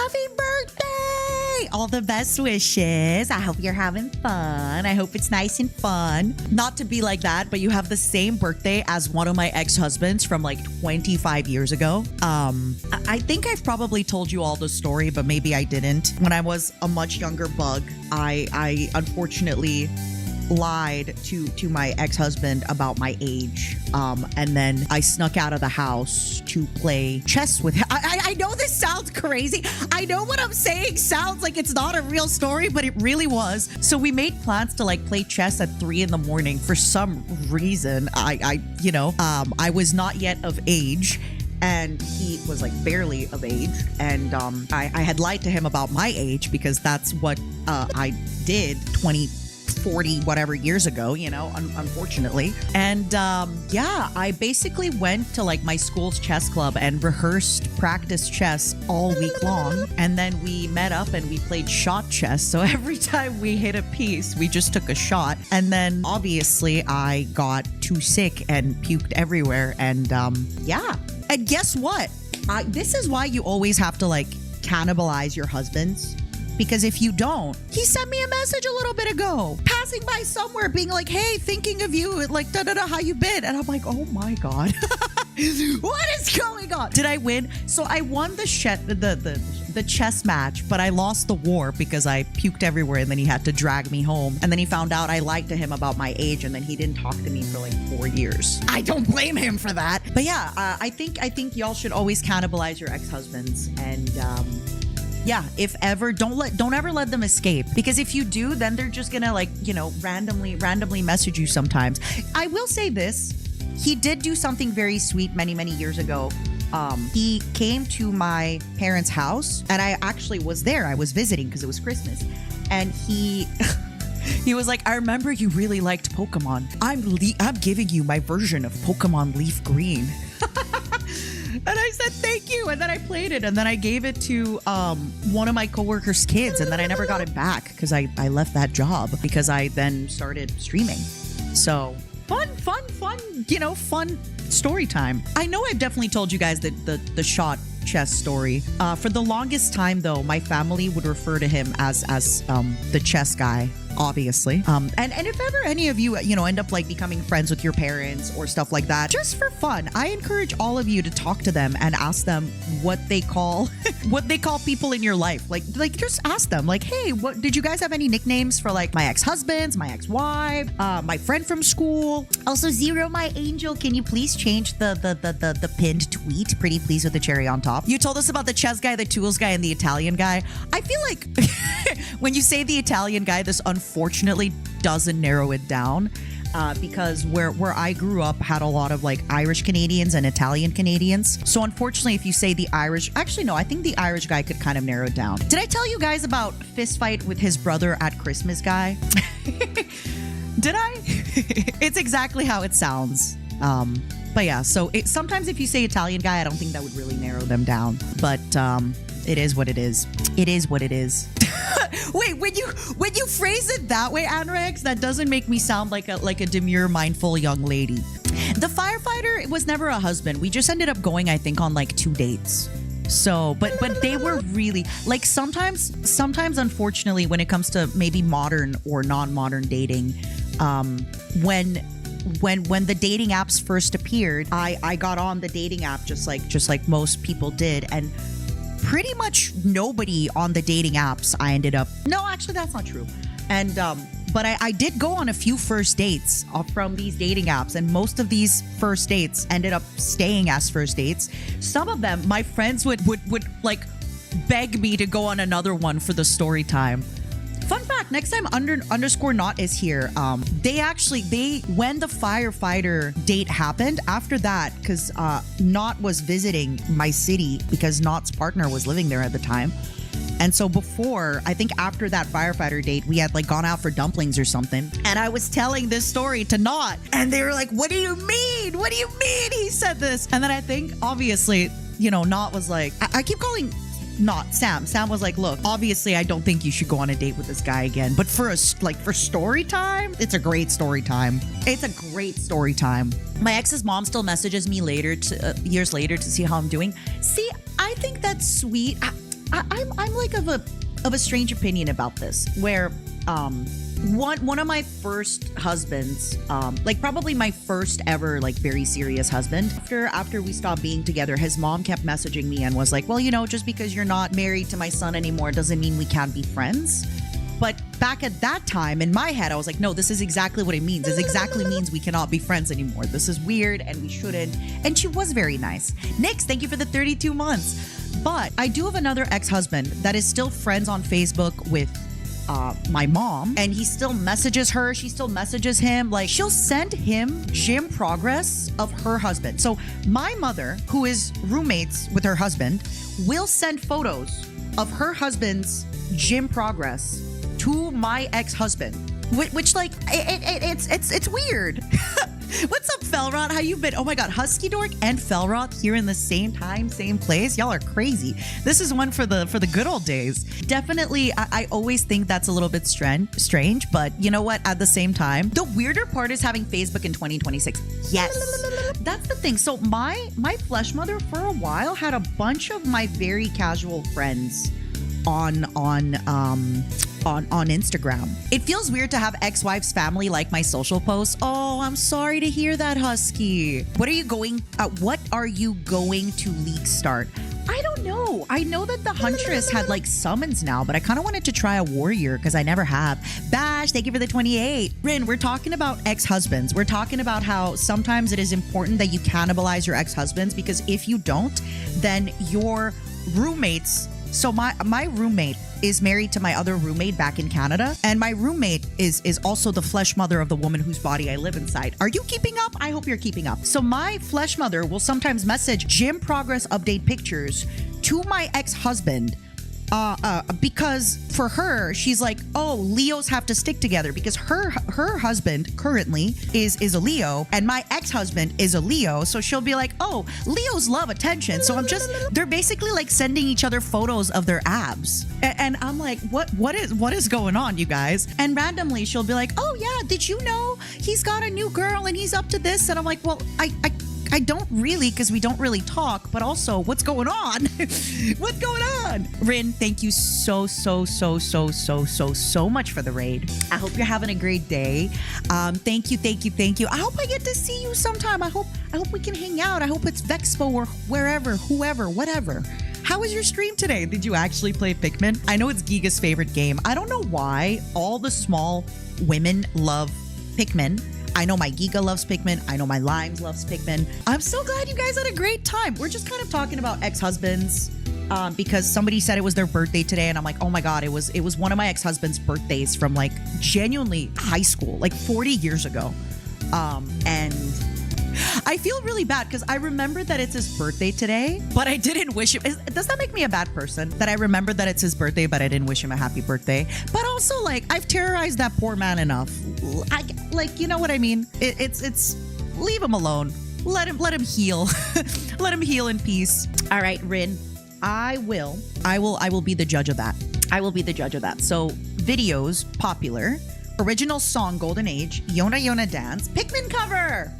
Happy birthday! All the best wishes. I hope you're having fun. I hope it's nice and fun. Not to be like that, but you have the same birthday as one of my ex-husbands from like 25 years ago. I think I've probably told you all the story, but maybe I didn't. When I was a much younger bug, I unfortunately lied to my ex-husband about my age, and then I snuck out of the house to play chess with him. I know this sounds crazy. I know what I'm saying sounds like it's not a real story, but it really was. So we made plans to like play chess at 3 a.m. for some reason. I was not yet of age, and he was like barely of age, and I had lied to him about my age because that's what I did 40 whatever years ago, unfortunately. And I basically went to like my school's chess club and practiced chess all week long. And then we met up and we played shot chess. So every time we hit a piece, we just took a shot. And then obviously I got too sick and puked everywhere. And and guess what? This is why you always have to like cannibalize your husbands. Because if you don't, he sent me a message a little bit ago, passing by somewhere, being like, hey, thinking of you, like, how you been? And I'm like, oh my God, what is going on? Did I win? So I won the chess match, but I lost the war because I puked everywhere, and then he had to drag me home. And then he found out I lied to him about my age, and then he didn't talk to me for like 4 years. I don't blame him for that. But yeah, I think y'all should always cannibalize your ex-husbands, and if ever, don't ever let them escape, because if you do, then they're just gonna randomly message you sometimes. I will say this, he did do something very sweet many years ago. He came to my parents' house, and I actually was there. I was visiting because it was Christmas, and he was like, I remember you really liked Pokemon. I'm giving you my version of Pokemon Leaf Green. And I said, thank you. And then I played it. And then I gave it to one of my coworkers' kids. And then I never got it back because I left that job because I then started streaming. So fun story time. I know I've definitely told you guys the shot chess story. For the longest time, though, my family would refer to him as the chess guy. Obviously. And if ever any of you, end up like becoming friends with your parents or stuff like that, just for fun, I encourage all of you to talk to them and ask them what they call people in your life. Like just ask them like, hey, what did you guys have any nicknames for like my ex-husbands, my ex-wife, my friend from school? Also, Zero, my angel, can you please change the pinned tweet? Pretty please with the cherry on top. You told us about the chess guy, the tools guy, and the Italian guy. I feel like when you say the Italian guy, this unfortunately doesn't narrow it down, because where I grew up had a lot of like Irish Canadians and Italian Canadians. So unfortunately, if you say the Irish, actually no, I think the Irish guy could kind of narrow it down. Did I tell you guys about fist fight with his brother at Christmas guy? Did I? It's exactly how it sounds. But yeah, so sometimes if you say Italian guy, I don't think that would really narrow them down. But it is what it is. It is what it is. Wait, when you phrase it that way, Anrex, that doesn't make me sound like a demure, mindful young lady. The firefighter was never a husband. We just ended up going, I think, on like 2 dates. So, but they were really like sometimes, unfortunately, when it comes to maybe modern or non-modern dating, when the dating apps first appeared, I got on the dating app just like most people did, and pretty much nobody on the dating apps I ended up. No, actually, that's not true. And but I did go on a few first dates from these dating apps, and most of these first dates ended up staying as first dates. Some of them, my friends would like beg me to go on another one for the story time. Fun fact, next time underscore not is here, they when the firefighter date happened, after that, because Not was visiting my city because Not's partner was living there at the time. And so I think after that firefighter date, we had like gone out for dumplings or something. And I was telling this story to Not, and they were like, what do you mean? What do you mean he said this? And then I think, obviously, Not was like, I keep calling Not Sam. Sam was like, look, obviously I don't think you should go on a date with this guy again. But for story time, it's a great story time. It's a great story time. My ex's mom still messages me years later to see how I'm doing. See, I think that's sweet. I'm like of a strange opinion about this, where one of my first husbands, like probably my first ever like very serious husband, after we stopped being together, his mom kept messaging me and was like, well, you know, just because you're not married to my son anymore doesn't mean we can't be friends. But back at that time, in my head, I was like, no, this is exactly what it means. This exactly means we cannot be friends anymore. This is weird and we shouldn't. And she was very nice. Nix, thank you for the 32 months. But I do have another ex-husband that is still friends on Facebook with my mom, and he still messages her. She still messages him. Like, she'll send him gym progress of her husband. So my mother, who is roommates with her husband, will send photos of her husband's gym progress to my ex-husband, which like it's weird. What's up, Felrot? How you been? Oh my God, Husky Dork and Felrot here in the same time, same place. Y'all are crazy. This is one for the good old days. Definitely, I always think that's a little bit strange, but you know what? At the same time, the weirder part is having Facebook in 2026. Yes, that's the thing. So my flesh mother for a while had a bunch of my very casual friends on Instagram. It feels weird to have ex-wife's family like my social posts. Oh, I'm sorry to hear that, Husky. What are you going to leak start? I don't know. I know that the Huntress had like summons now, but I kind of wanted to try a warrior because I never have. Bash, thank you for the 28. Rin, we're talking about ex-husbands. We're talking about how sometimes it is important that you cannibalize your ex-husbands, because if you don't, then your roommates. So my roommate is married to my other roommate back in Canada, and my roommate is also the flesh mother of the woman whose body I live inside. Are you keeping up? I hope you're keeping up. So my flesh mother will sometimes message gym progress update pictures to my ex-husband, because for her, she's like, oh, Leos have to stick together, because her husband currently is a Leo and my ex-husband is a Leo. So she'll be like, oh, Leos love attention. So they're basically like sending each other photos of their abs. And I'm like, what is going on, you guys? And randomly she'll be like, oh yeah, did you know he's got a new girl and he's up to this? And I'm like, well, I don't really, because we don't really talk, but also what's going on? What's going on? Rin, thank you so much for the raid. I hope you're having a great day. Thank you. I hope I get to see you sometime. I hope we can hang out. I hope it's Vexpo or wherever, whoever, whatever. How was your stream today? Did you actually play Pikmin? I know it's Giga's favorite game. I don't know why all the small women love Pikmin. I know my Giga loves Pikmin. I know my Limes loves Pikmin. I'm so glad you guys had a great time. We're just kind of talking about ex-husbands because somebody said it was their birthday today, and I'm like, oh my God, it was one of my ex-husband's birthdays from like genuinely high school, like 40 years ago. And I feel really bad because I remember that it's his birthday today, but I didn't wish him. Does that make me a bad person that I remember that it's his birthday, but I didn't wish him a happy birthday? But also, like, I've terrorized that poor man enough. You know what I mean? It's leave him alone. Let him heal. Let him heal in peace. All right, Rin, I will be the judge of that. I will be the judge of that. So videos popular. Original song Golden Age, Yona Yona Dance, Pikmin cover.